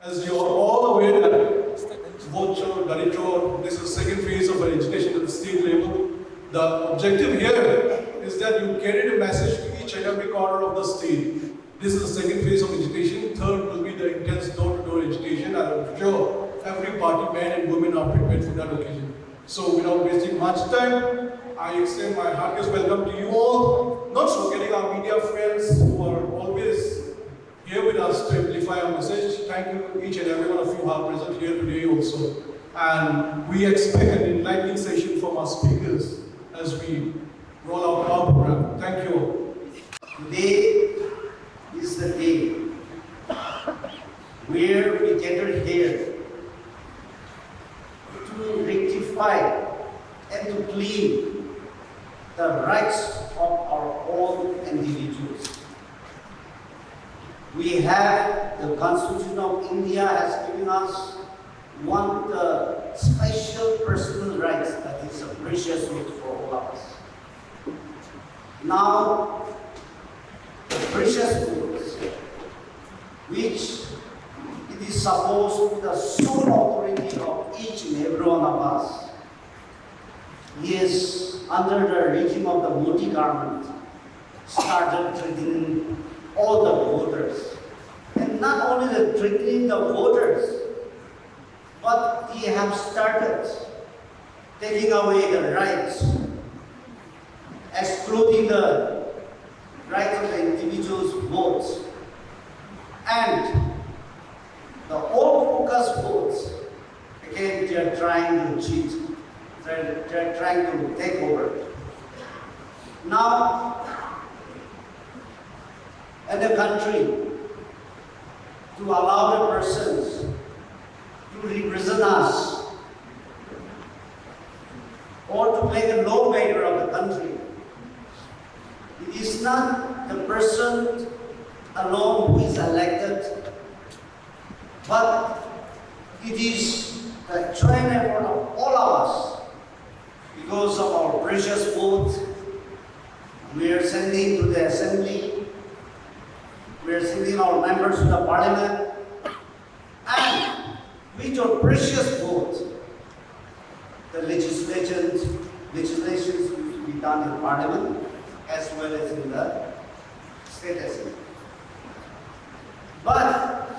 As you are all aware that chhod, gaddi, chor, this is the second phase of our education at the state level. The objective here is that you carry a message to each and every corner of the state. This is the second phase of education. Third will be the intense door-to-door education, and I'm sure every party, men and women, are prepared for that occasion. So without wasting much time, I extend my heartiest welcome to you all, not forgetting our media friends who are always here with us to amplify our message. Thank you, each and every one of you who are present here today also. And we expect an enlightening session from our speakers as we roll out our program. Thank you all. Today is the day where we gathered here to rectify and to claim the rights of our own individuals. We have, the Constitution of India has given us one of the special personal rights that is a precious right for all of us. Now, the precious goods, which it is supposed to be the sole authority of each and every one of us, is under the regime of the Modi government, started threatening all the voters. And not only the threatening the voters, but they have started taking away the rights, excluding the rights of the individual's votes. And the all focus votes, again, they are trying to cheat. They are trying to take over. Now, in the country, to allow the persons to represent us or to make a lawmaker of the country, it is not the person alone who is elected, but it is the joint effort of all of us. Because of our precious vote, we are sending to the assembly, we are sending our members to the parliament, and with your precious vote, the legislations will be done in parliament as well as in the state assembly. But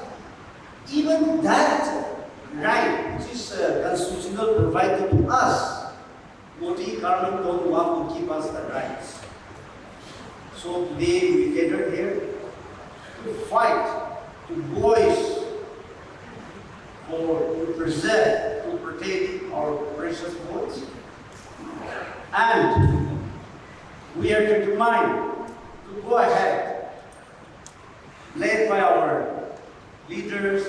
even that right, which is constitutional provided to us, Modi government don't want to give us the rights. So today we gathered here to fight, to voice, to preserve, to protect our precious votes. And we are determined to go ahead, led by our leaders,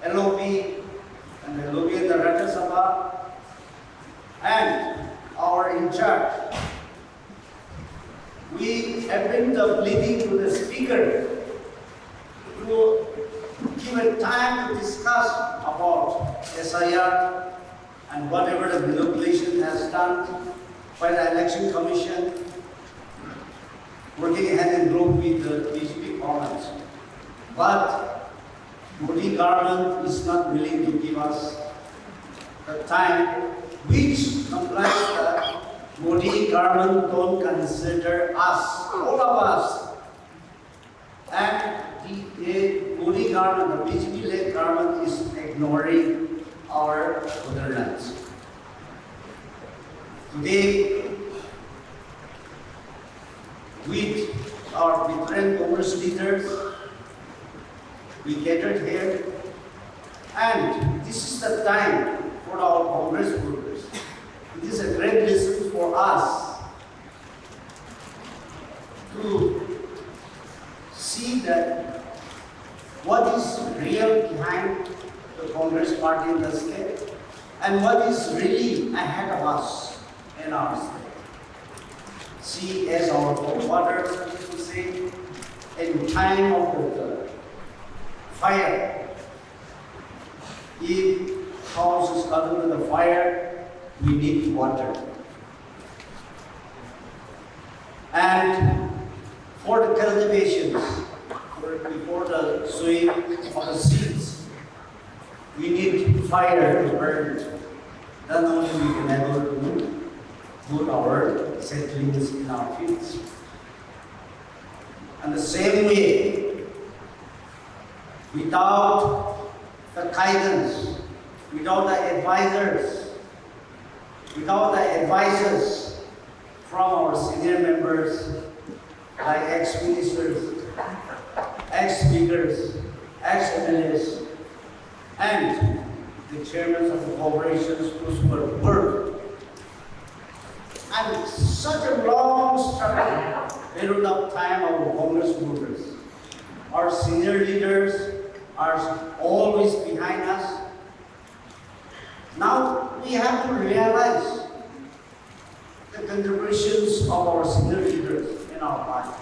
LOB and the LOB in the Rajya Sabha, and our in charge. We have been pleading to the Speaker to give a time to discuss about SIR and whatever the manipulation has done by the Election Commission, working hand in glove with the BJP government. But Modi government is not willing to give us the time, which complies that Modi government don't consider us, all of us. And the Modi government, the BJP-led government is ignoring our motherlands. Today, with our different Congress leaders, we gathered here, and this is the time for our Congress workers. It is a great lesson for us to see that what is real behind the Congress party in the state and what is really ahead of us in our state. See, as our forefathers used to say, in time of the fire, if house is covered with the fire, we need water. And for the cultivations, before the sowing of the seeds, we need fire to burn. Then only we can able to put our seedlings in our fields. And the same way, without the guidance, without the advisors from our senior members, like ex-ministers, ex-speakers, ex-MLAs, and the chairmen of the corporations who were worked. And such a long struggle, period of time of Congress movers. Our senior leaders are always behind us. Now we have to realize the contributions of our senior leaders in our party.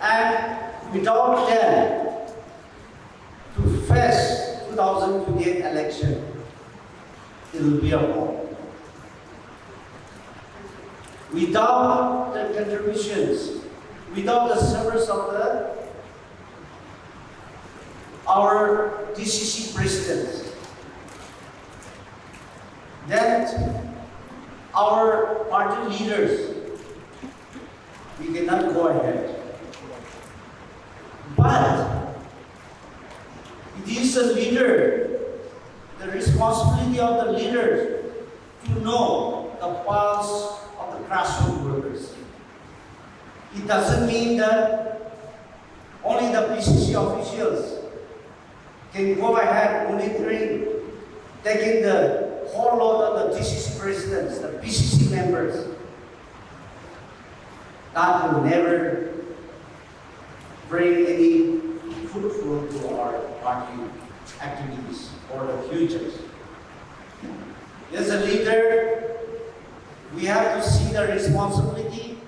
And without them to face 2028 election, it will be a war. Without the contributions, without the service of our DCC presidents, then our party leaders, we cannot go ahead. But it is the leader, the responsibility of the leaders to know the pulse of the grassroots workers. It doesn't mean that only the PCC officials can go ahead monitoring, taking the whole load of the DCC presidents, the PCC members. That will never bring any fruitful to our party activities or the futures. As a leader, we have to see the responsibility,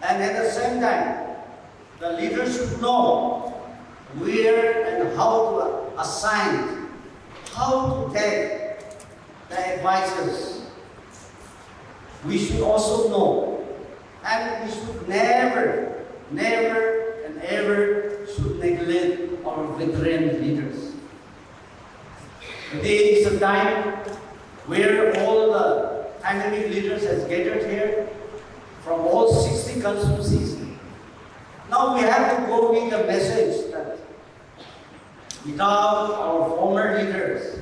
and at the same time, the leaders should know where and how to assign, how to take the advisors. We should also know, and we should never and ever should neglect our veteran leaders. Today is a time where all the dynamic leaders has gathered here from all 60 constituencies. Now we have to go with the message that without our former leaders,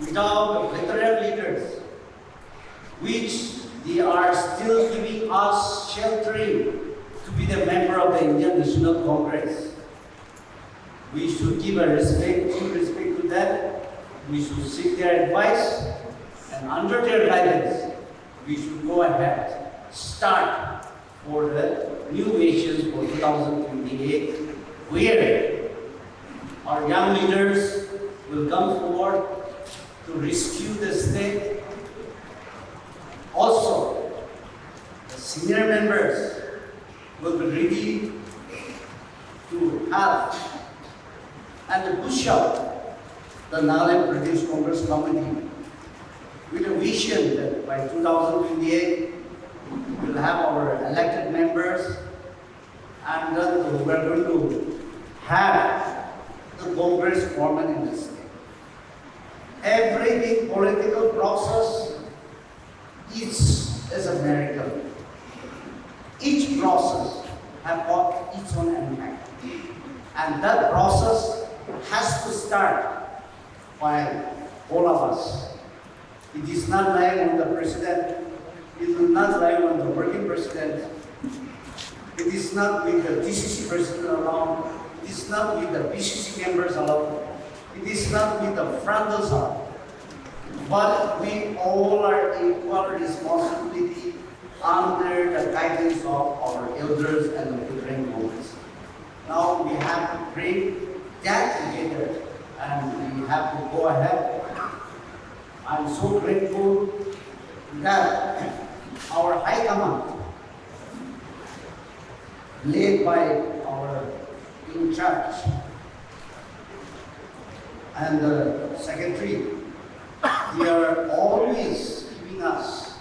without the veteran leaders, which they are still giving us sheltering to be the member of the Indian National Congress, we should give a due respect to them. We should seek their advice, and under their guidance, we should go ahead, start for the new elections for 2028, where our young leaders will come forward to rescue the state. Also, the senior members will be ready to help and to push out the Nagaland Pradesh Congress Committee with a vision that by 2028 we will have our elected members, and then we are going to have the Congress formed in the state. Every political process is a miracle. Each process has got its own impact, and that process has to start by all of us. It is not lying on the president. It is not lying on the working president. It is not with the DCC president alone. It is not with the PCC members alone. It is not with the frontals alone. But we all are equal responsibility under the guidance of our elders and the veteran movers. Now we have to bring that together, and we have to go ahead. I'm so grateful that our High Command, led by our in charge and the secretary, they are always giving us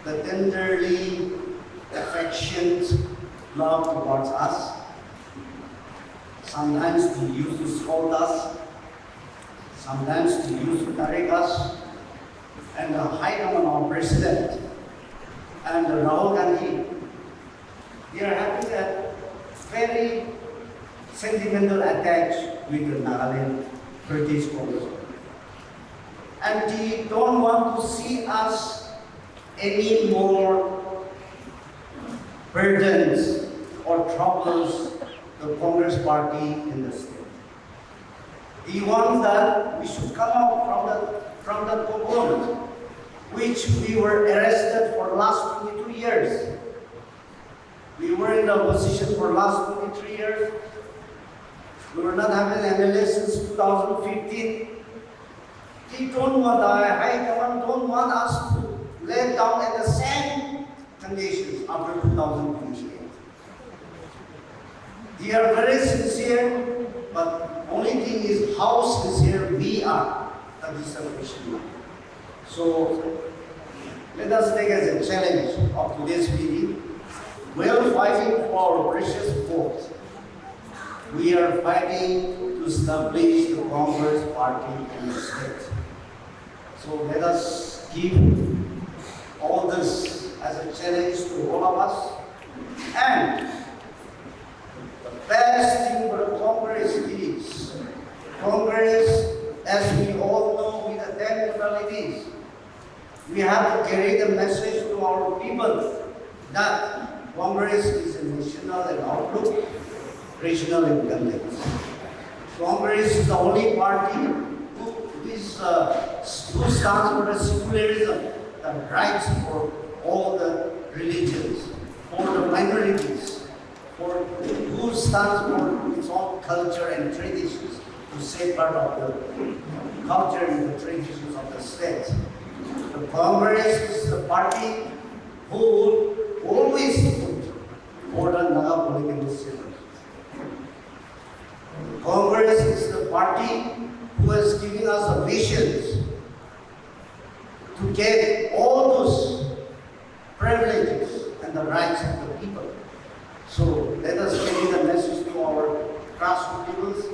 the tenderly affectionate love towards us. Sometimes they used to scold us, sometimes they used to correct us, and the High Command of President and Rahul Gandhi, they are having a very sentimental attach with the Nagaland Pradesh Congress Committee. And they don't want to see us any more burdens or troubles the Congress party in the state. They want that we should come out from the cocoon, which we were arrested for the last 22 years. We were in the opposition for the last 23 years. We were not having MLA since 2015. They don't want, the High Command don't want us to lay down at the same conditions after 2028. They are very sincere, but only thing is how sincere we are. That is the question. So let us take as a challenge of today's meeting. We are fighting for our precious vote. We are fighting to establish the Congress party in the state. So let us give all this as a challenge to all of us. And the best thing for the Congress is, Congress, as we all know, with the 10 modalities, we have to carry the message to our people that Congress is a national and outlook, regional independence. Congress is the only party who stands for the secularism, the rights for all the religions, for the minorities, who stands for its own culture and traditions, to safeguard of the culture and the traditions of the state. The Congress is the party who would always put for the Naga political system. Congress is the party who has given us the visions to get all those privileges and the rights of the people. So let us carry the message to our grassroots peoples,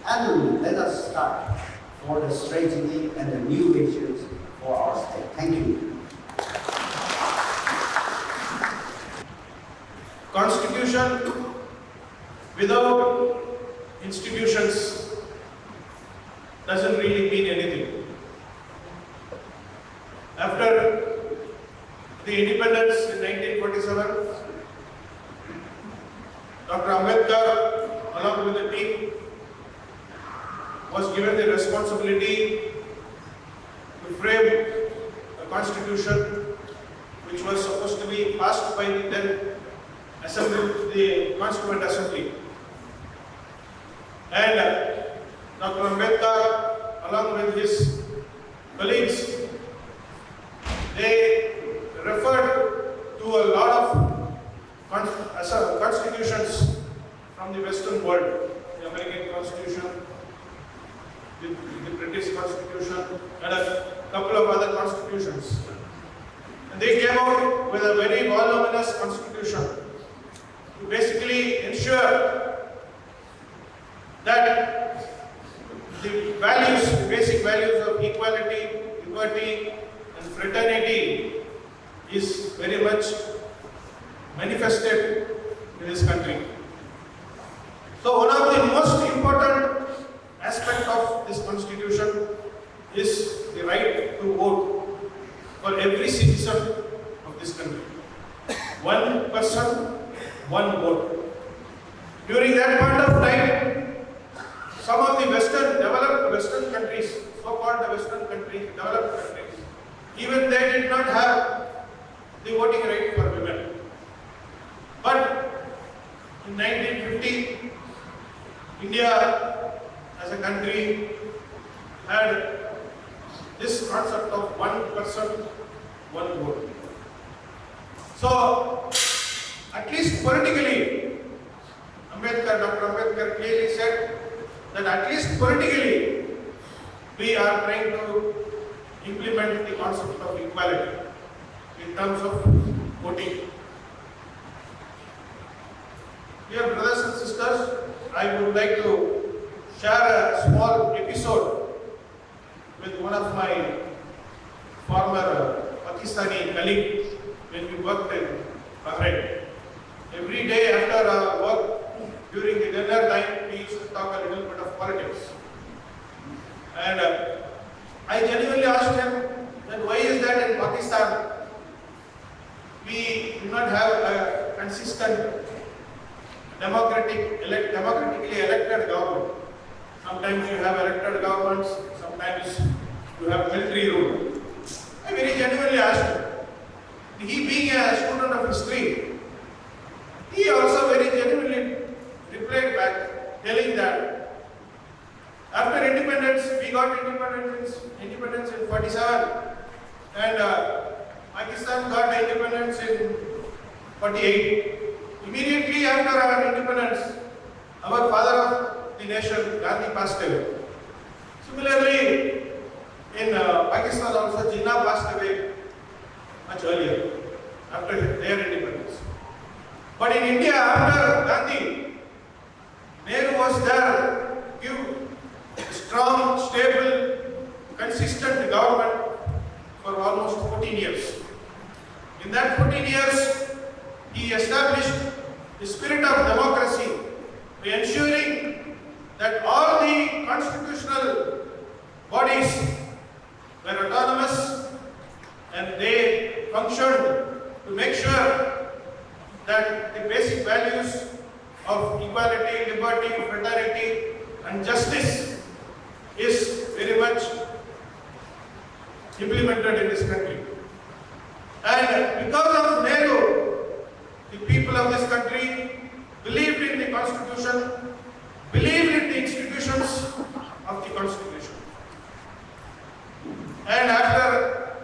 and let us start for the strategy and the new visions for our state. Thank you. Constitution without institutions doesn't really mean anything. After the independence in 1947, Dr. Ambedkar, along with the team, was given the responsibility to frame a constitution which was supposed to be passed by the then Assembly, the Constituent Assembly. And Dr. Ambedkar, along with his colleagues, they referred to a lot of constitutions from the Western world, the American Constitution, the British Constitution, and a couple of other constitutions. And they came out with a very voluminous constitution to basically ensure that the values, the basic values of equality, liberty, and fraternity is very much manifested in this country. So one of the most important aspects of this constitution is the right to vote for every citizen of this country. One person, one vote. During that point of time, some of the developed Western countries, so-called the Western countries, developed countries, even they did not have the voting right for women. But in 1950, India as a country had this concept of one person, one vote. So, at least politically, Dr. Ambedkar clearly said that at least politically, we are trying to implement the concept of equality in terms of voting. Dear brothers and sisters, I would like to share a small episode with one of my former Pakistani colleagues when we worked in Bahrain. Every day after our work, during the dinner time, we used to talk a little bit of politics. And I genuinely asked him that why is that in Pakistan we do not have a consistent democratically elected government. Sometimes you have elected governments, sometimes you have military rule. I very genuinely asked him. He being a student of history, he also very genuinely replied back, telling that after independence, we got independence in 47, and Pakistan got independence in 48. Immediately after our independence, our father of the nation, Gandhi, passed away. Similarly, in Pakistan also, Jinnah passed away much earlier, after their independence. But in India, after Gandhi, Nehru was there to give a strong, stable, consistent government for almost 14 years. In that 14 years, he established the spirit of democracy by ensuring that all the constitutional bodies were autonomous and they functioned to make sure that the basic values of equality, liberty, fraternity and justice is very much implemented in this country. And because of Nehru, the people of this country believed in the Constitution, believed in the institutions of the Constitution. And after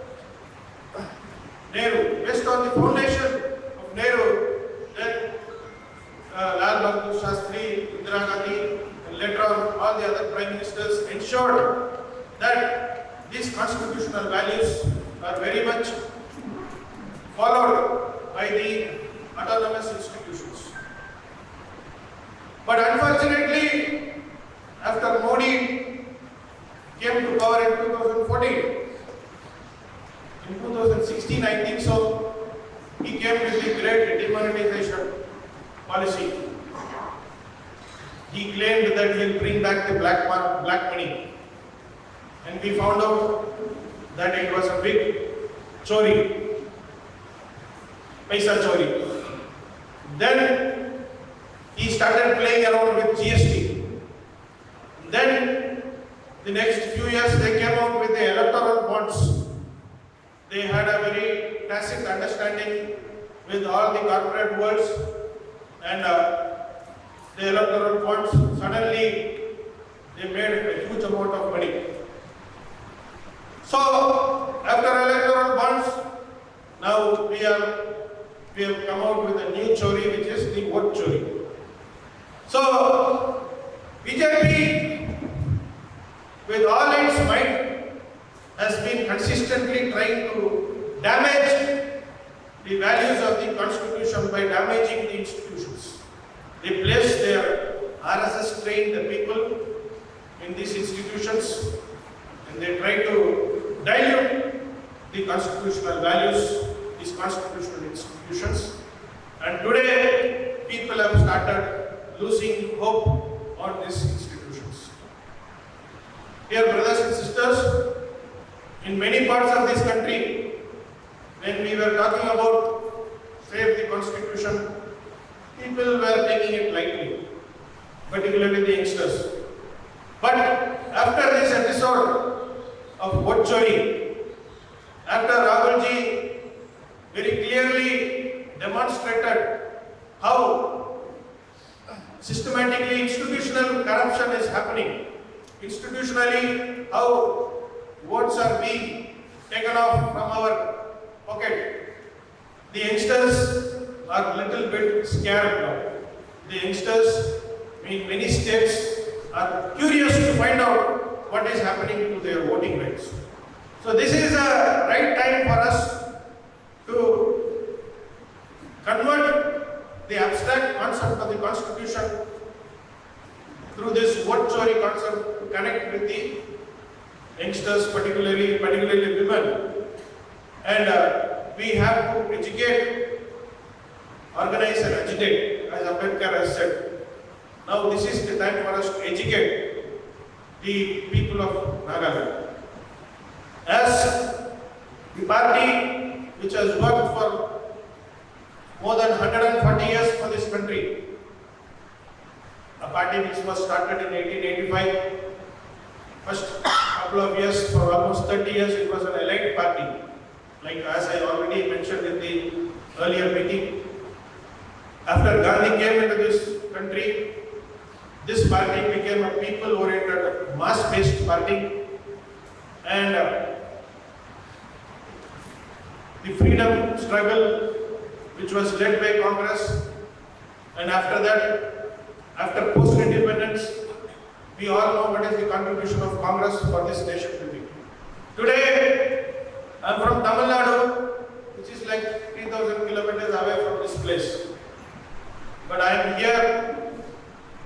Nehru, based on the foundation of Nehru, then Lal Bahadur Shastri, Indira Gandhi, and later on all the other prime ministers ensured that these constitutional values are very much followed by the autonomous institutions. But unfortunately, after Modi came to power in 2014, in 2016 I think so, he came with the great demonetization policy. He claimed that he will bring back the black money. And we found out that it was a big chori, paisa chori. Then he started playing around with GST. Then the next few years they came out with the electoral bonds. They had a very tacit understanding with all the corporate worlds, and the electoral bonds suddenly they made a huge amount of money. So after electoral bonds, now we have come out with a new chori, which is the vote chori. So BJP, with all its might, has been consistently trying to damage the values of the Constitution by damaging the institutions. They place their RSS trained people in these institutions and they try to dilute the constitutional values, these constitutional institutions. And today, people have started losing hope on these institutions. Dear brothers and sisters, in many parts of this country, when we were talking about save the Constitution, people were taking it lightly, particularly the youngsters. But after this episode of vote chori, after Rahulji very clearly demonstrated how systematically institutional corruption is happening, institutionally how votes are being taken off from our pocket, the youngsters are a little bit scared now. The youngsters in many states are curious to find out what is happening to their voting rights. So this is a right time for us to convert the abstract concept of the Constitution through this vote chori concept to connect with the youngsters, particularly women. And we have to educate, organize and agitate, as Ambedkar has said. Now this is the time for us to educate the people of Nagaland. As the party which has worked for more than 140 years for this country, a party which was started in 1885, first couple of years, for almost 30 years it was an elite party, like as I already mentioned in the earlier meeting. After Gandhi came into this country, this party became a people-oriented, mass-based party, and the freedom struggle which was led by Congress, and after that, after post-independence, we all know what is the contribution of Congress for this nation building. Today, I am from Tamil Nadu, which is like 3,000 kilometers away from this place. But I am here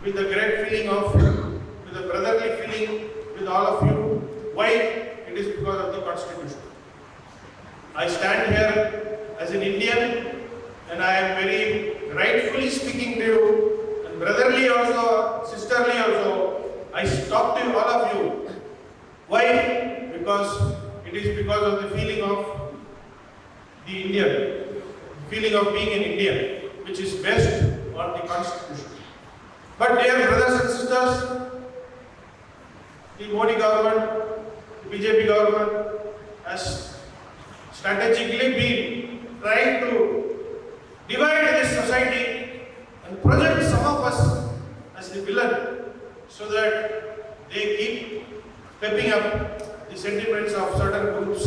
with a great feeling of, with a brotherly feeling with all of you. Why? It is because of the Constitution. I stand here as an Indian, and I am very rightfully speaking to you, and brotherly also, sisterly also. I talk to all of you. Why? Because it is because of the feeling of the Indian, feeling of being an Indian, which is based on the Constitution. But dear brothers and sisters, the Modi government, the BJP government has strategically been trying to divide this society and project some of us as the villain, so that they keep pepping up the sentiments of certain groups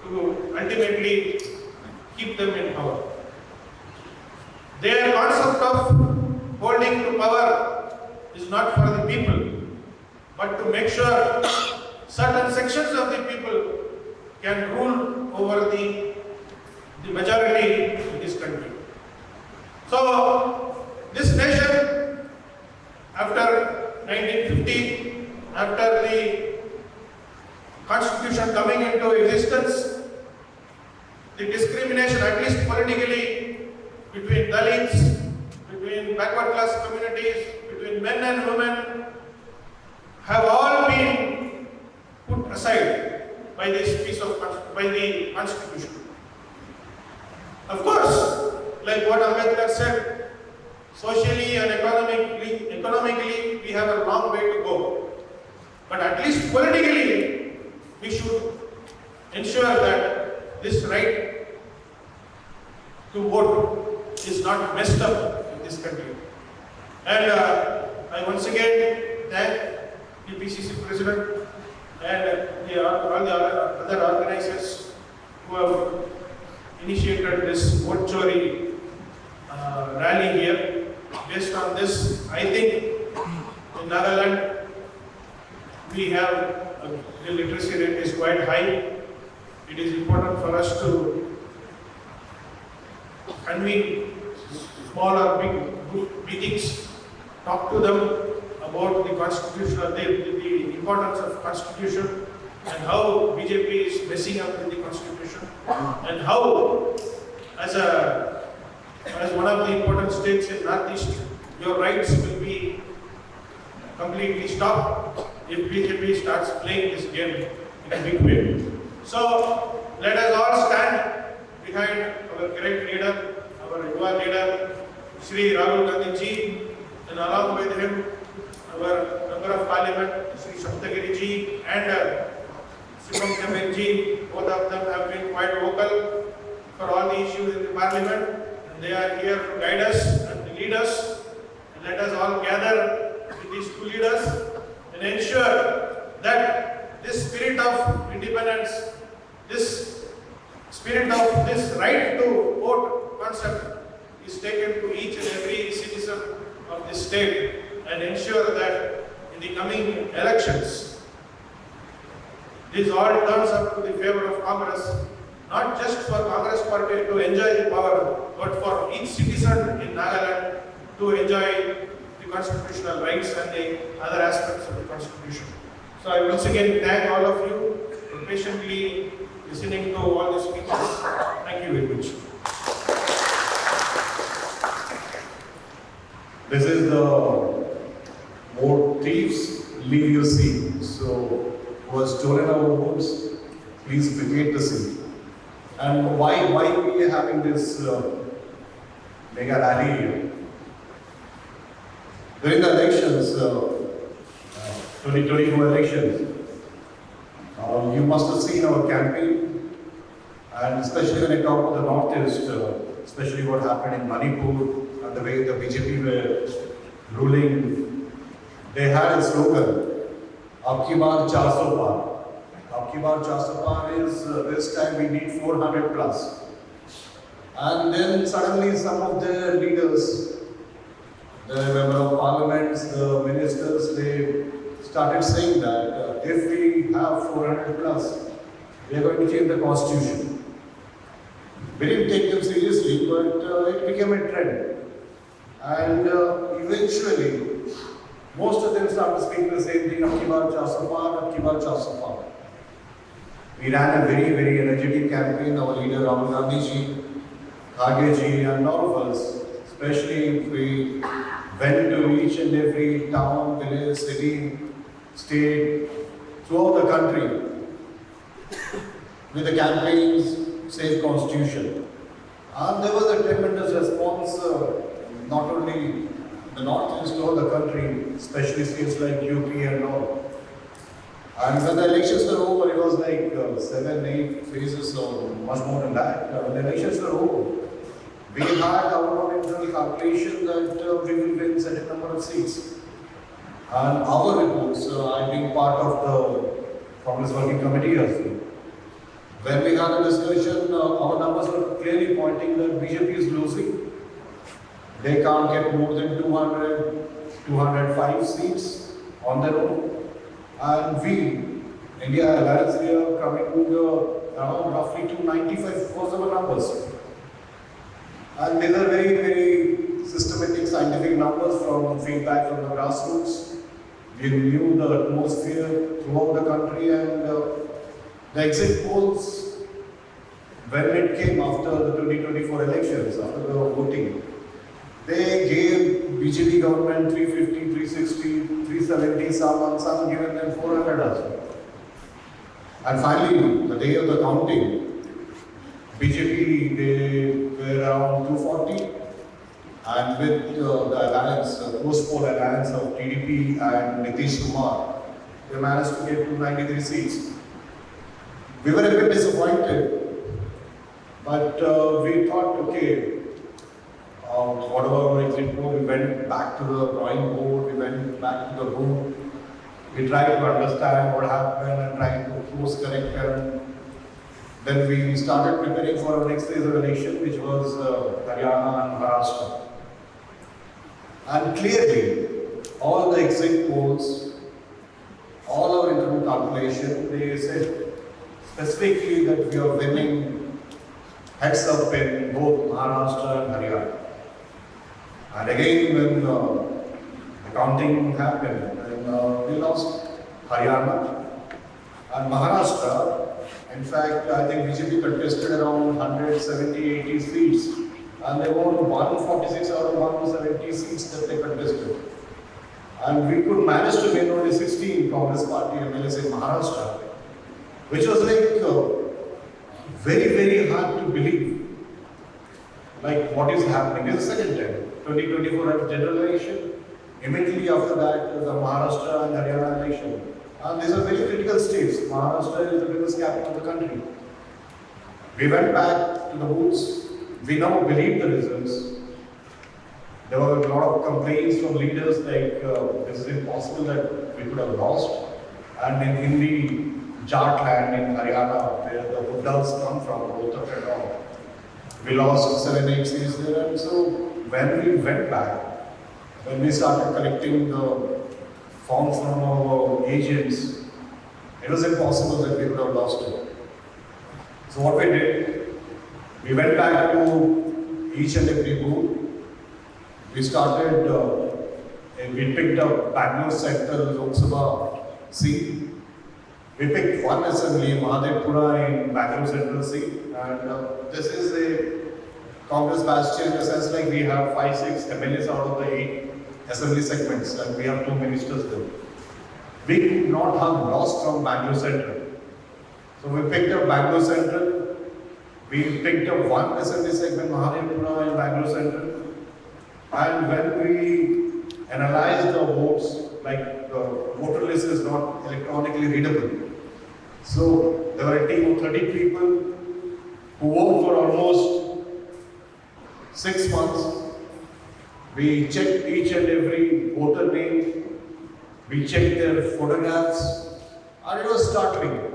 to ultimately keep them in power. Their concept of holding to power is not for the people, but to make sure certain sections of the people can rule over the majority in this country. So, this nation, after 1950, after the Constitution coming into existence, the discrimination, at least politically, between Dalits, between backward class communities, between men and women, have all been put aside by this by the Constitution. Of course, like what Ambedkar said, socially and economically, we have a long way to go. But at least politically, we should ensure that this right to vote is not messed up in this country. And I once again thank the NPCC President and all the other organizers who have initiated this vote chori rally here. Based on this, I think in Nagaland we have the literacy rate is quite high. It is important for us to convene small or big group meetings, talk to them about the constitution, the importance of constitution, and how BJP is messing up with the constitution, and how as one of the important states in Northeast, your rights will be completely stopped if BJP starts playing this game in a big way. So let us all stand behind our great leader, our Yuva leader, Shri Rahul Gandhi ji, and along with him, our Member of Parliament, Shri Saptagiri ji, and Shri ji. Both of them have been quite vocal for all the issues in the Parliament, and they are here to guide us and to lead us. And let us all gather with these two leaders and ensure that this spirit of independence, this spirit of this right to vote concept is taken to each and every citizen of this state, and ensure that in the coming elections, this all turns up to the favor of Congress, not just for Congress party to enjoy the power, but for each citizen in Nagaland to enjoy the constitutional rights and the other aspects of the constitution. So I once again thank all of you for patiently listening to all these speeches. Thank you very much. This is the more thieves leave your seat. So, who has stolen our votes, please vacate the seat. And why we are having this mega rally here? During the elections, 2024 elections, you must have seen our campaign, and especially when I talk about the Northeast, especially what happened in Manipur, and the way the BJP were ruling, they had a slogan, "Ab ki baar 400 par." Ab ki baar 400 par is this time we need 400 plus. And then suddenly some of their leaders, the member of parliaments, the ministers, they started saying that if we have 400 plus, we are going to change the constitution. We didn't take them seriously, but it became a trend. And eventually, most of them started speaking the same thing, "Ab ki baar 400 par, ab ki baar 400 par." We ran a very, very energetic campaign. Our leader Rahul Gandhi ji, Khage ji, and all of us, especially we went to each and every town, village, city, state, throughout the country with the campaigns, Save Constitution. And there was a tremendous response, not only the Northeast, all the country, especially states like UP and all. And when the elections were over, it was like 7, 8 phases or much more than that. When the elections were over, we had our own internal calculation that we will win certain number of seats. And our reports, I being part of the Congress Working Committee as well. When we had a discussion, our numbers were clearly pointing that BJP is losing. They can't get more than 200, 205 seats on their own. And we, India Alliance, we are coming around roughly 295 was our numbers. And these are very, very systematic scientific numbers from feedback from the grassroots. We knew the atmosphere throughout the country, and the exit polls, when it came after the 2024 elections, after the voting, they gave BJP government 350, 360, 370, some given them 400 as well. And finally, the day of the counting, BJP, they were around 240, and with the alliance, post-poll alliance of TDP and Nitish Kumar, they managed to get 293 seats. We were a bit disappointed, but we thought, okay, whatever our exit poll, we went back to the drawing board, we went back to the booth, we tried to understand what happened and tried to course correct, and then we started preparing for our next phase of election, which was Haryana and Maharashtra. And clearly, all the exit polls, all our internal calculation, they said specifically that we are winning heads up in both Maharashtra and Haryana. And again, when the counting happened, then we lost Haryana and Maharashtra. In fact, I think BJP contested around 170, 80 seats, and they won 146 out of 170 seats that they contested. And we could manage to win only 16 Congress party MLAs in Maharashtra, which was like very, very hard to believe. Like what is happening. This is the second time. 2024 had general election. Immediately after that, the Maharashtra and Haryana election. And these are very critical states. Maharashtra is the biggest capital of the country. We went back to the booths. We now believe the results. There were a lot of complaints from leaders like this is impossible that we could have lost. And in the Jharkhand in Haryana, where the Huddals come from, Rohtak and all, we lost 7, 8 seats there. And so when we went back, when we started collecting the forms from our agents, it was impossible that we could have lost it. So what we did, we went back to each and every booth. We started And we picked up Bangalore Central Lok Sabha seat. We picked one assembly, Mahadevpura in Bangalore Central seat. And this is a Congress bastion in the sense like we have 5-6 MLAs out of the 8 assembly segments and we have 2 ministers there. We could not have lost from Bangalore Central. So we picked up Bangalore Central. We picked up one assembly segment, Mahadevpura in Bangalore Central. And when we analyzed the votes, like the voter list is not electronically readable. So there were a team of 30 people who worked for almost 6 months. We checked each and every voter name. We checked their photographs. And it was startling.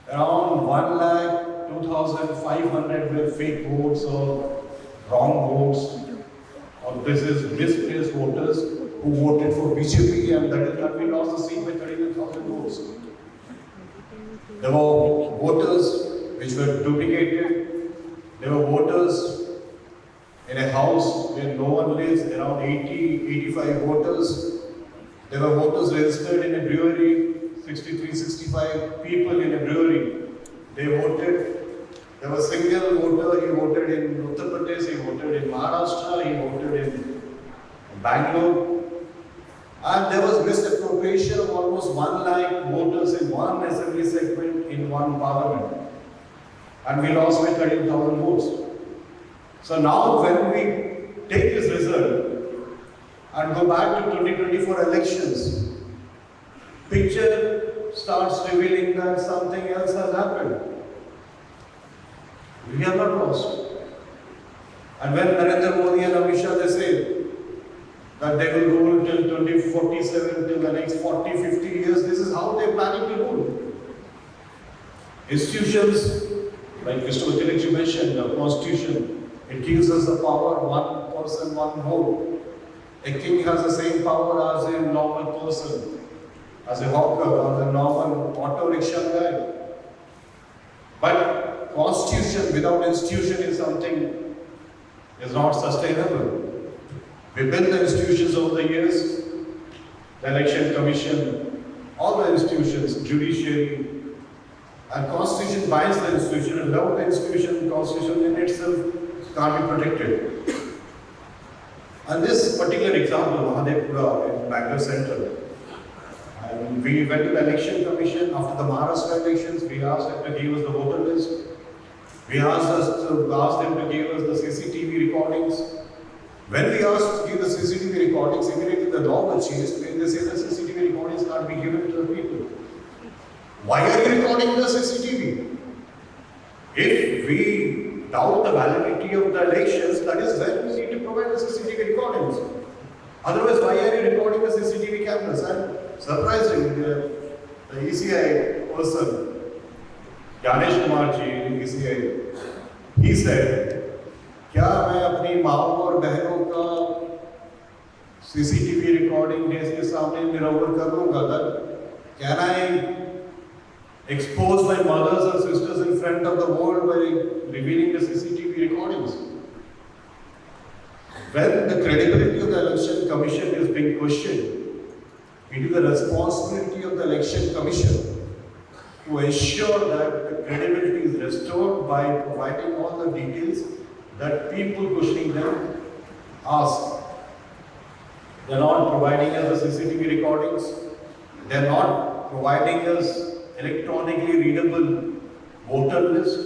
Around 1,02,500 were fake votes or wrong votes. Or this is misplaced voters who voted for BJP and that is that we lost the seat by 39,000 votes. There were voters which were duplicated. There were voters in a house where no one lives, around 80-85 voters. There were voters registered in a brewery, 63-65 people in a brewery. They voted. There was a single voter, he voted in Uttar Pradesh, he voted in Maharashtra, he voted in Bangalore. And there was misappropriation of almost 1 lakh voters in one assembly segment in one parliament. And we lost by 13,000 votes. So now when we take this result and go back to 2024 elections, picture starts revealing that something else has happened. We have not lost. And when Narendra Modi and Amit Shah they say that they will rule till 2047, till the next 40-50 years, this is how they are planning to rule. Institutions, like Mr. Utility mentioned, the constitution, it gives us the power, one person, one vote. A king has the same power as a normal person, as a hawker, as a normal auto rickshaw guy. But constitution without institution is something is not sustainable. We built the institutions over the years, the election commission, all the institutions, judiciary, and constitution binds the institution, and without the institution, constitution in itself can't be protected. And this particular example, Mahadevpura in Bangalore Central, and we went to the election commission after the Maharashtra elections. We asked them to give us the voter list. We asked them to give us the CCTV recordings. When we asked to give the CCTV recordings, immediately the law was changed when they say the CCTV recordings can't be given to the people. Why are you recording the CCTV? If we doubt the validity of the elections, that is when we need to provide the CCTV recordings. Otherwise, why are you recording the CCTV cameras? And surprisingly, the ECI person, Ganesh Kumar ji, ECI, he said, क्या मैं अपनी माओ और बहनों का CCTV recording देश के सामने mirror कर लूँगा तब can I expose my mothers and sisters in front of the world by revealing the CCTV recordings? When the credibility of the election commission is being questioned, it is the responsibility of the election commission to ensure that the credibility is restored by providing all the details that people questioning them ask. They are not providing us the CCTV recordings. They are not providing us electronically readable voter list.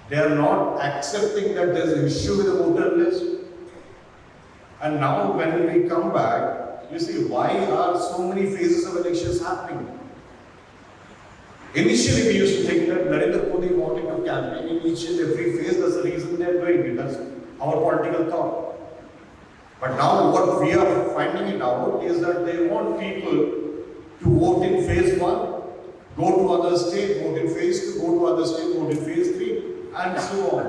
They are not accepting that there is an issue with the voter list. And now when we come back, you see why are so many phases of elections happening? Initially we used to think that Narendra Modi wanted to campaign in each and every phase. That's the reason they are doing it. That's our political thought. But now what we are finding it out is that they want people to vote in phase 1, go to other state, vote in phase 2, go to other state, vote in phase 3, and so on.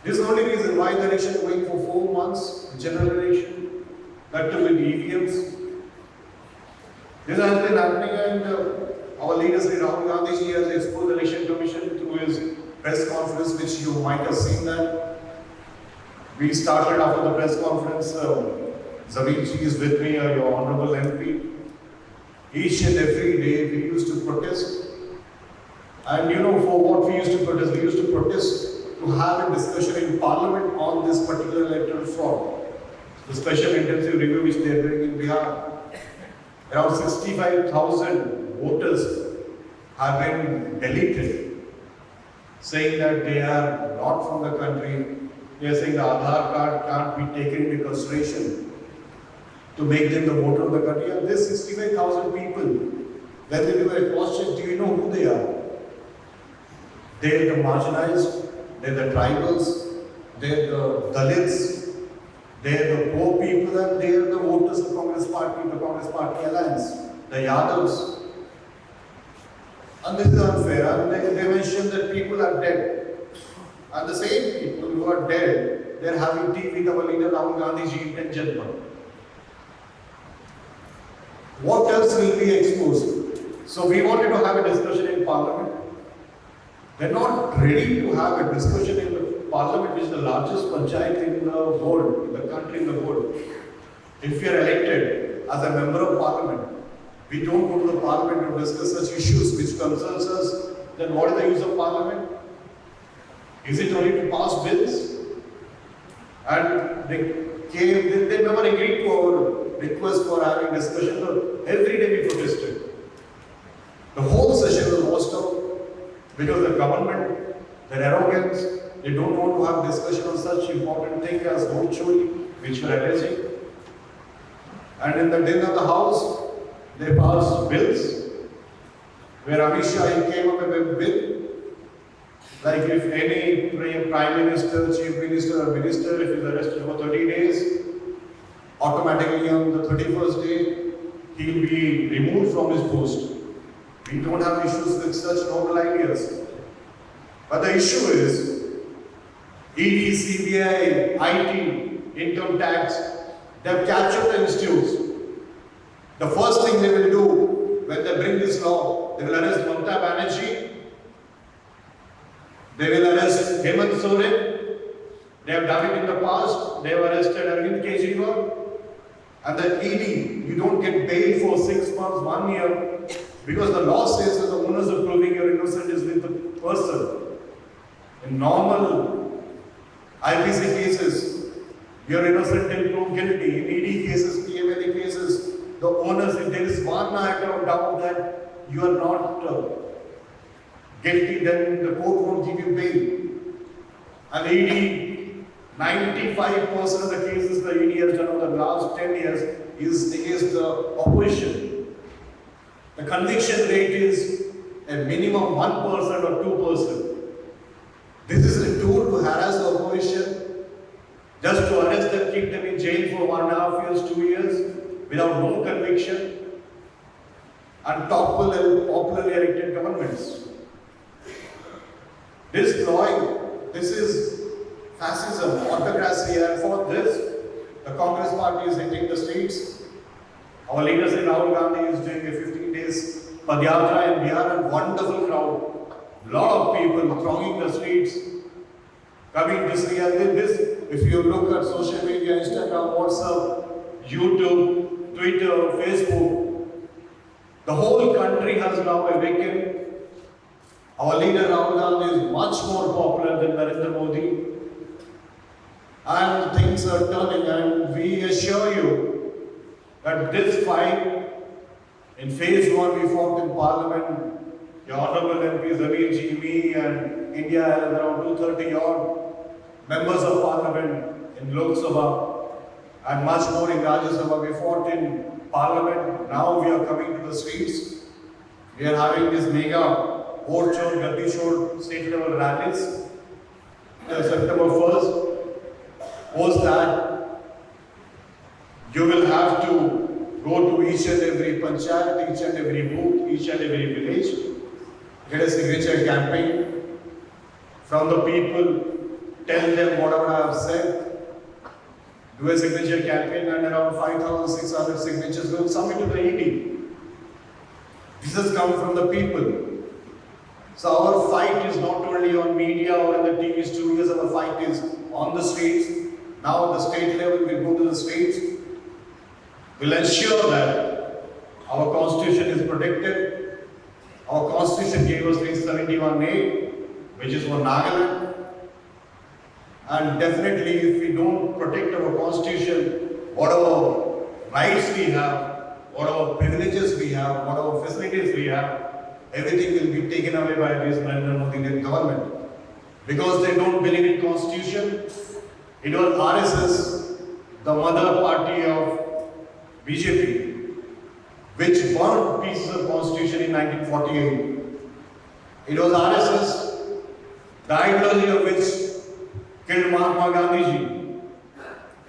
This is the only reason why the election is going for 4 months, general election, that too with EVMs. This has been happening, and our leader Sri Rahul Gandhi ji has exposed the election commission through his press conference, which you might have seen that. We started after the press conference Zabirji is with me, your Honorable MP. Each and every day we used to protest. And for what we used to protest? We used to protest to have a discussion in Parliament on this particular electoral fraud. The special intensive review which they are doing in Bihar. Around 65,000 voters have been deleted, saying that they are not from the country. They are saying the Aadhaar card can't be taken into consideration to make them the voter of the country. And this 65,000 people, when they do a cross check, do you know who they are? They are the marginalized, they are the tribals, they are the Dalits, they are the poor people, and they are the voters of Congress Party, the Congress Party Alliance, the Yadavs. And this is unfair. And they mentioned that people are dead. And the same people who are dead, they are having tea with our leader Rahul Gandhi ji in Janpan. What else will be exposed? So we wanted to have a discussion in Parliament. They're not ready to have a discussion in the Parliament, which is the largest panchayat in the world, in the country, in the world. If you are elected as a member of Parliament, we don't go to the Parliament to discuss such issues which concerns us, then what is the use of Parliament? Is it only to pass bills? And they never agreed to our request for having discussion. So every day we protested. The whole session was washed out because the government, their arrogance, they don't want to have discussion on such important thing as vote chori, which we are addressing. And in the din of the house, they passed bills where Amit Shah came up with a bill. Like if any Prime Minister, Chief Minister or Minister, if he is arrested for 30 days, automatically on the 31st day, he will be removed from his post. We don't have issues with such noble ideas. But the issue is, ED, CBI, IT, income tax, they have captured the institutes. The first thing they will do when they bring this law, they will arrest Mamata Banerjee, they will arrest Hemant Soren, they have done it in the past, they have arrested Arvind Kejriwal, and the ED, you don't get bail for 6 months, 1 year, because the law says that the onus of proving you're innocent is with the person. In normal IPC cases, you're innocent till proved guilty. In ED cases, PMLA cases, the onus, if there is one item of doubt that you are not guilty, then the court won't give you bail. And ED, 95% of the cases the ED has done over the last 10 years is against the opposition. The conviction rate is a minimum 1% or 2%. This is a tool to harass the opposition, just to arrest them, keep them in jail for 1.5 years, 2 years, without no conviction, and topple popularly elected governments. This ploy, this is fascism, autocracy, and for this, the Congress Party is hitting the streets. Our leader in Rahul Gandhi is doing a 15 days Padyatra in Bihar, a wonderful crowd. Lot of people thronging the streets, coming to see. And this, if you look at social media, Instagram, WhatsApp, YouTube, Twitter, Facebook, the whole country has now awakened. Our leader Rahul Gandhi is much more popular than Narendra Modi. And things are turning, and we assure you that this fight, in phase 1 we fought in Parliament. Your Honorable MP Zabirji, me, and India has around 230 odd members of Parliament in Lok Sabha and much more in Rajya Sabha. We fought in Parliament. Now we are coming to the streets. We are having this mega vote chor, gaddi chor state level rallies September 1st. Post that, you will have to go to each and every panchayat, each and every booth, each and every village, get a signature campaign from the people, tell them whatever I have said, do a signature campaign, and around 5,600 signatures will submit to the ED. This has come from the people. So our fight is not only on media or in the TV studios, our fight is on the streets. Now at the state level, we go to the streets. will ensure that our constitution is protected. Our constitution gave us 371A, which is for Nagaland. And definitely, if we don't protect our constitution, whatever rights we have, whatever privileges we have, whatever facilities we have, everything will be taken away by this Narendra Modi government. Because they don't believe in constitution. It was RSS, the mother party of BJP, which burned pieces of constitution in 1948. It was RSS, the ideology of which killed Mahatma Gandhi.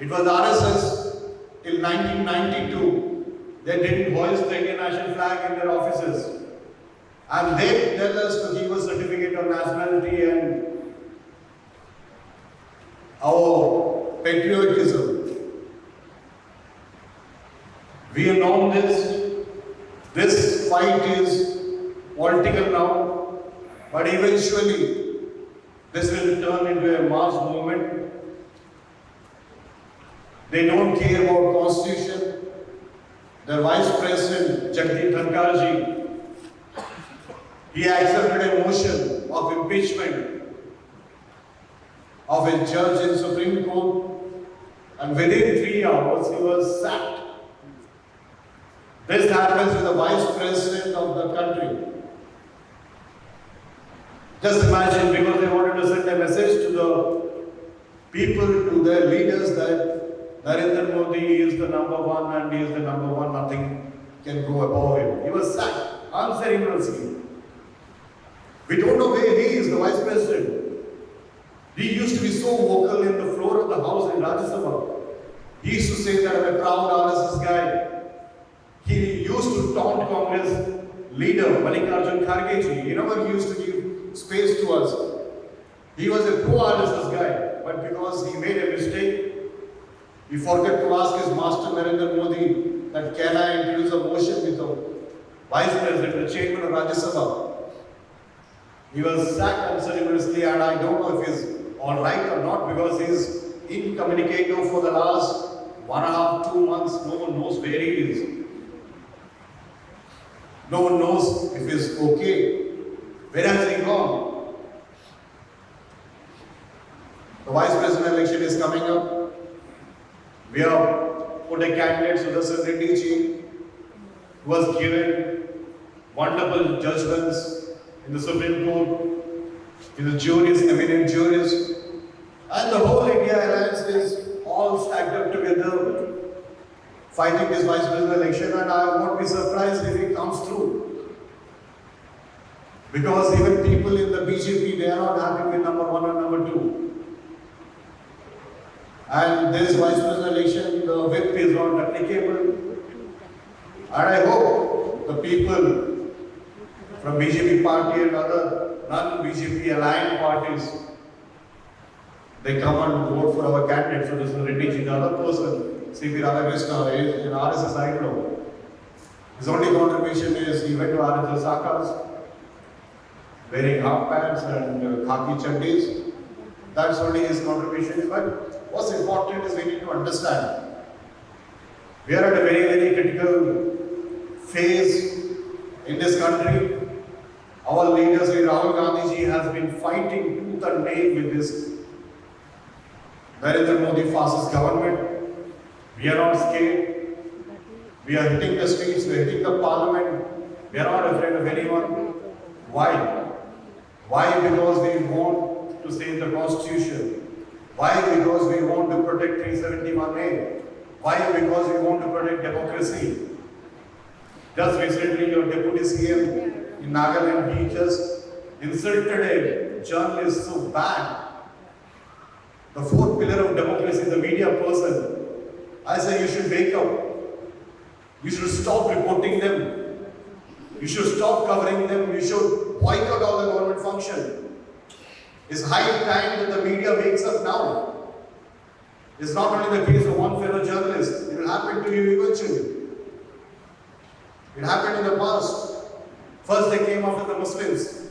It was RSS till 1992. They didn't hoist the Indian national flag in their offices. And they tell us to give a certificate of nationality and our patriotism. We have known this. This fight is political now, but eventually this will turn into a mass movement. They don't care about constitution. The Vice President, Jagdeep Dhankarji, he accepted a motion of impeachment of a judge in Supreme Court, and within 3 hours he was sacked. This happens with the Vice President of the country. Just imagine, because they wanted to send a message to the people, to their leaders, that Narendra Modi is the number one and he is the number one, nothing can go above him. He was sacked unceremoniously. We don't know where he is, the Vice President. He used to be so vocal in the floor of the house in Rajya Sabha. He used to say that I'm a proud RSS guy. He used to taunt Congress leader Mallikarjun Kharge. You know what he used to give space to us. He was a pro-RSS guy, but because he made a mistake, he forgot to ask his master Narendra Modi that can I introduce a motion with the Vice President, the Chairman of Rajya Sabha. He was sacked unceremoniously, and I don't know if he's all right or not, because he's incommunicado for the last 1.5 to 2 months. No one knows where he is. No one knows if he's okay. Where has he gone? The Vice President election is coming up. We have put a candidate, Sudarshan Reddy ji, who was given wonderful judgments in the Supreme Court, in the juries, eminent juries, and the whole India alliance is all stacked up together fighting this Vice President election, and I won't be surprised if it comes through. Because even people in the BJP, they are not happy with number 1 or number 2. And this Vice President election, the whip is not applicable. And I hope the people from BJP party and other non-BJP aligned parties, they come and vote for our candidate. So this is Reddy ji, the other person, C.P. Radhakrishna, is an RSS idol. His only contribution is he went to RSS Sakas, wearing half pants and khaki chadis. That's only his contribution. But what's important is we need to understand. We are at a very, very critical phase in this country. Our leader, Sri Rahul Gandhi ji, has been fighting tooth and nail with this Narendra Modi fascist government. We are not scared. We are hitting the streets, we are hitting the parliament. We are not afraid of anyone. Why? Why? Because we want to save the constitution. Why? Because we want to protect 371A. Why? Because we want to protect democracy. Just recently, your deputy CM in Nagaland, he just insulted a journalist so bad. The 4th pillar of democracy, the media person. I say you should wake up. You should stop reporting them. You should stop covering them. You should boycott all the government function. It's high time that the media wakes up now. It's not only the case of one fellow journalist. It will happen to you eventually. It happened in the past. First they came after the Muslims.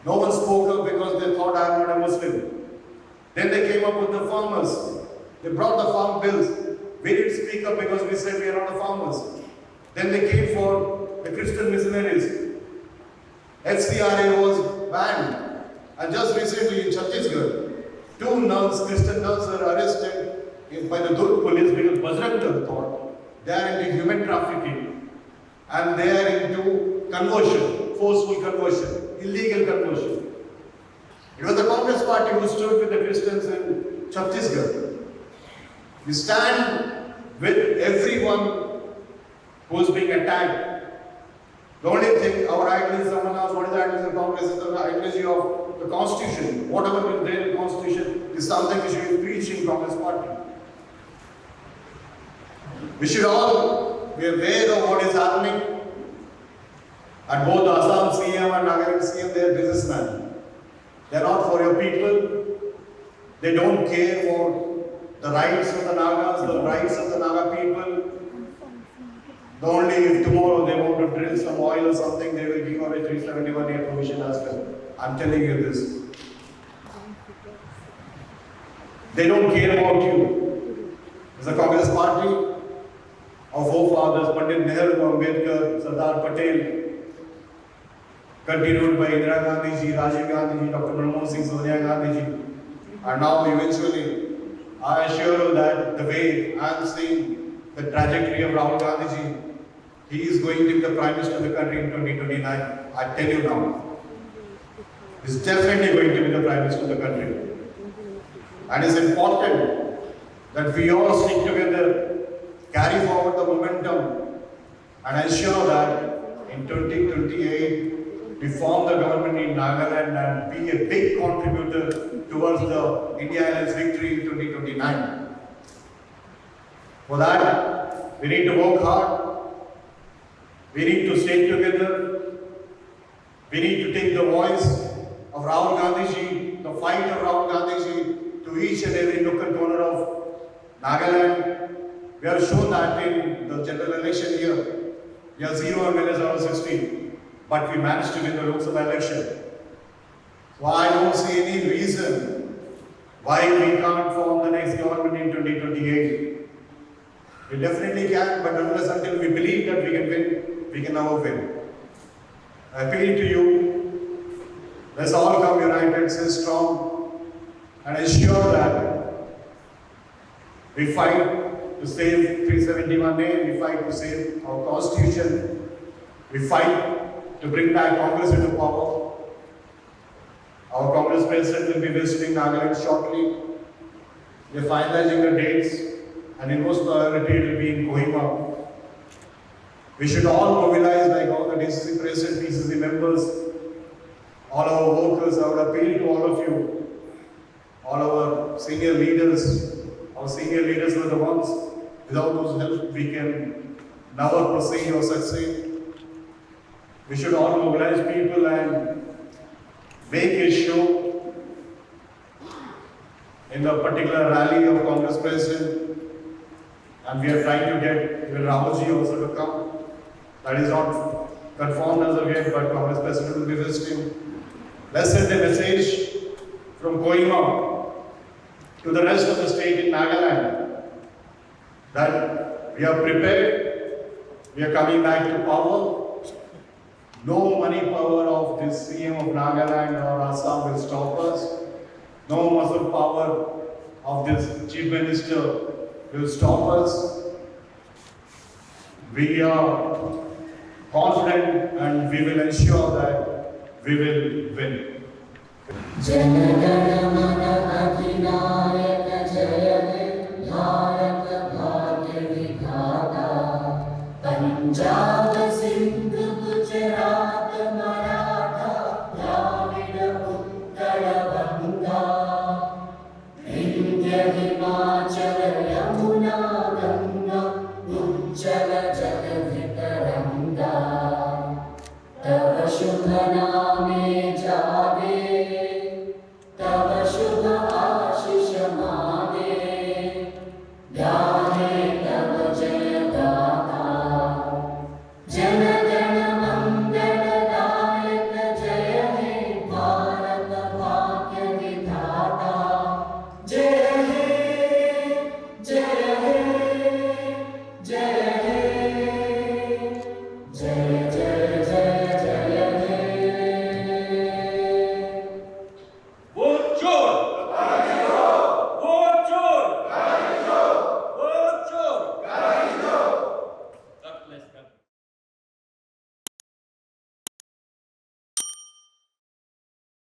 No one spoke up because they thought I am not a Muslim. Then they came up with the farmers. They brought the farm bills. We didn't speak up because we said we are not the farmers. Then they came for the Christian missionaries. FCRA was banned. And just recently in Chhattisgarh, 2 nuns, Christian nuns, were arrested by the Durg police because Bajrang Dal thought they are into human trafficking and they are into conversion, forceful conversion, illegal conversion. It was the Congress party who stood with the Christians in Chhattisgarh. We stand with everyone who is being attacked. The only thing, our ideology, someone asked, what is the ideology of Congress? Is the ideology of the Constitution. Whatever is there in the Constitution is something we should be preaching Congress party. We should all be aware of what is happening. At both the Assam CM and Nagaland CM, they are businessmen. They are not for your people. They don't care for the rights of the Nagas, the rights of the Naga people. The only if tomorrow they want to drill some oil or something, they will give away 371A provision as well. I'm telling you this. They don't care about you. As a Congress party, our forefathers, Pandit Nehru, Ambedkar, Sardar Patel, continued by Indira Gandhi ji, Rajiv Gandhi ji, Dr. Manmohan Singh, Sonia Gandhi ji, and now eventually, I assure you that the way I am seeing the trajectory of Rahul Gandhi ji, he is going to be the Prime Minister of the country in 2029. I tell you now. He is definitely going to be the Prime Minister of the country. And it is important that we all stick together, carry forward the momentum, and ensure that in 2028, we form the government in Nagaland and be a big contributor towards the India Alliance victory in 2029. For that, we need to work hard. We need to stay together. We need to take the voice of Rahul Gandhi ji, the fight of Rahul Gandhi ji to each and every nook and corner of Nagaland. We have shown that in the general election here. We are 0 MLAs out of 60. But we managed to win the Lok Sabha election. So I don't see any reason why we can't form the next government in 2028. We definitely can, but unless until we believe that we can win, we can never win. I appeal to you, let's all come united, stay strong, and ensure that we fight to save 371A, we fight to save our Constitution, we fight to bring back Congress into power. Our Congress President will be visiting Nagaland shortly. We are finalizing the dates, and in most priority it will be in Kohima. We should all mobilize, like all the DCC President, PCC members, all our workers. I would appeal to all of you, all our senior leaders. Our senior leaders were the ones, without whose help we can never proceed or succeed. We should all mobilize people and make a show in the particular rally of Congress President. And we are trying to get even Rahulji also to come. That is not confirmed as of yet, but Congress President will be visiting. Let's send a message from Kohima to the rest of the state in Nagaland that we are prepared, we are coming back to power. No money power of this CM of Nagaland or Assam will stop us. No muscle power of this Chief Minister will stop us. We are confident and we will ensure that we will win. Thank you.